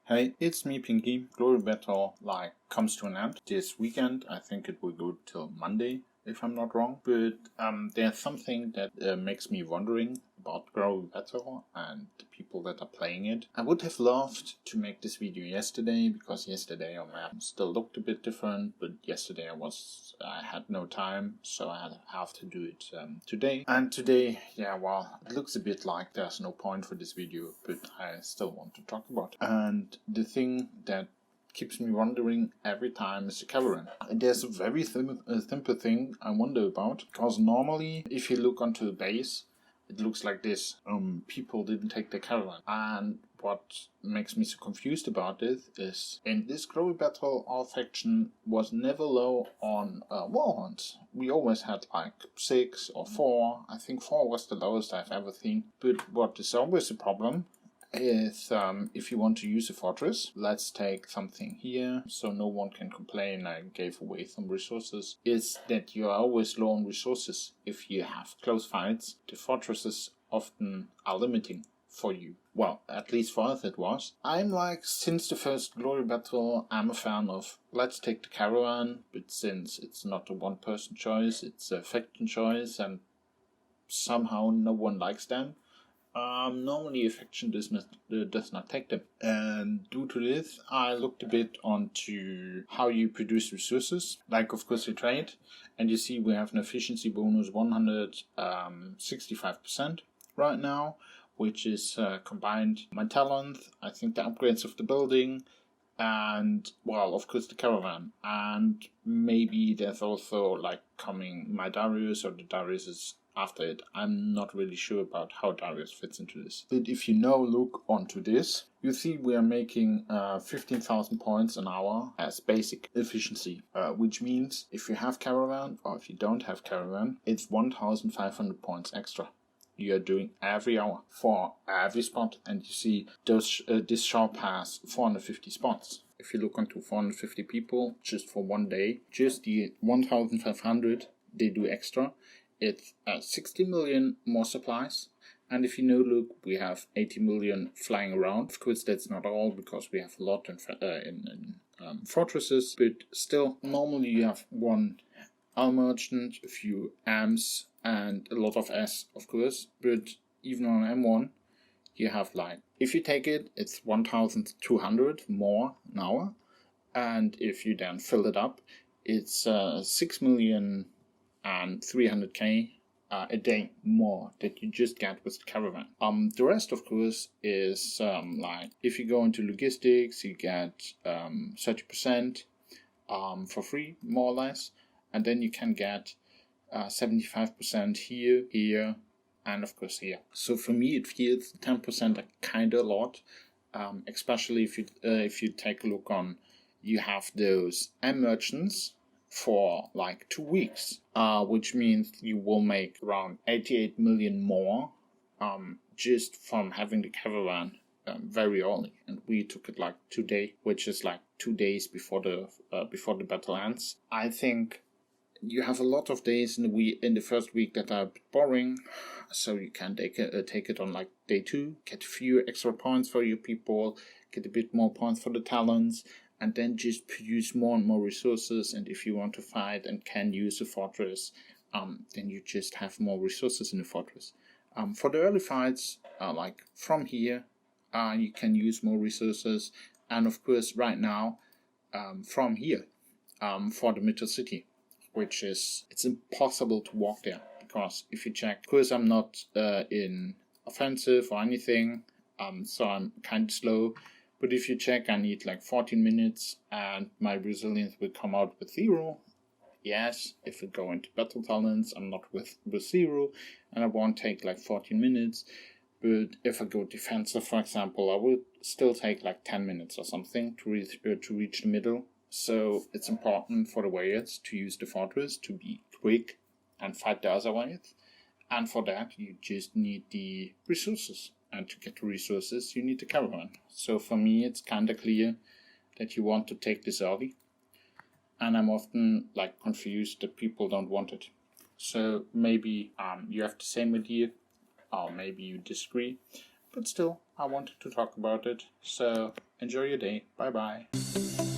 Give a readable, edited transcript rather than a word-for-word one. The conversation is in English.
Hey, it's me, Pinky. Glory Battle comes to an end this weekend. I think it will go till Monday, if I'm not wrong. But there's something that makes me wondering about Glory Battle and the people that are playing it. I would have loved to make this video yesterday, because yesterday our map still looked a bit different. But yesterday I had no time, so I have to do it today. And today, it looks a bit like there's no point for this video, but I still want to talk about it. And the thing that keeps me wondering every time is the Caravan. There's a very simple thing I wonder about, because normally if you look onto the base, it looks like this. People didn't take the Caravan. And what makes me so confused about this is, in this Glory Battle, our faction was never low on warhorns. We always had like 6 or 4. I think 4 was the lowest I've ever seen. But what is always a problem is if you want to use a fortress, let's take something here so no one can complain I gave away some resources, is that you are always low on resources. If you have close fights, the fortresses often are limiting for you. Well, at least for us it was. I'm since the first Glory Battle, I'm a fan of let's take the Caravan, but since it's not a one-person choice, it's a faction choice, and somehow no one likes them, normally a faction does not take them. And due to this, I looked a bit onto how you produce resources. Of course, you trade, and you see we have an efficiency bonus 165% right now, which is combined my talent, I think the upgrades of the building, and of course the Caravan. And maybe there's also coming my Darius, or the Darius is after it. I'm not really sure about how Darius fits into this. But if you now look onto this, you see we are making 15,000 points an hour as basic efficiency, which means if you have Caravan or if you don't have Caravan, it's 1,500 points extra you are doing every hour for every spot. And you see this shall pass 450 spots. If you look onto 450 people just for one day, just the 1,500 they do extra, it's 60 million more supplies. And if you look, we have 80 million flying around. Of course, that's not all, because we have a lot in fortresses. But still, normally you have one L merchant, a few Ms, and a lot of S, of course. But even on M1, you have if you take it, it's 1,200 more an hour. And if you then fill it up, it's 6 million and 300k a day more that you just get with the Caravan. The rest, of course, is if you go into logistics, you get 30% for free, more or less, and then you can get 75% here, and of course here. So for me, it feels 10% kind of a lot, especially if you take a look on, you have those M merchants for 2 weeks, which means you will make around 88 million more just from having the Caravan very early. And we took it 2 days, which is 2 days before the battle ends. I think you have a lot of days in the first week that are a bit boring, so you can take it on day 2, get a few extra points for your people, get a bit more points for the talents, and then just produce more and more resources. And if you want to fight and can use a fortress, then you just have more resources in the fortress. For the early fights, from here, you can use more resources. And of course, right now, from here, for the middle city, which it's impossible to walk there, because if you check, of course I'm not in offensive or anything, so I'm kind of slow. But if you check, I need 14 minutes and my resilience will come out with 0. Yes, if we go into battle talents, I'm not with 0, and I won't take 14 minutes. But if I go defensive, for example, I will still take 10 minutes or something to reach the middle. So it's important for the warriors to use the fortress to be quick and fight the other warriors. And for that, you just need the resources. And to get the resources, you need the Caravan. So for me, it's kind of clear that you want to take this early. And I'm often confused that people don't want it. So maybe you have the same idea, or maybe you disagree. But still, I wanted to talk about it. So Enjoy your day. Bye bye.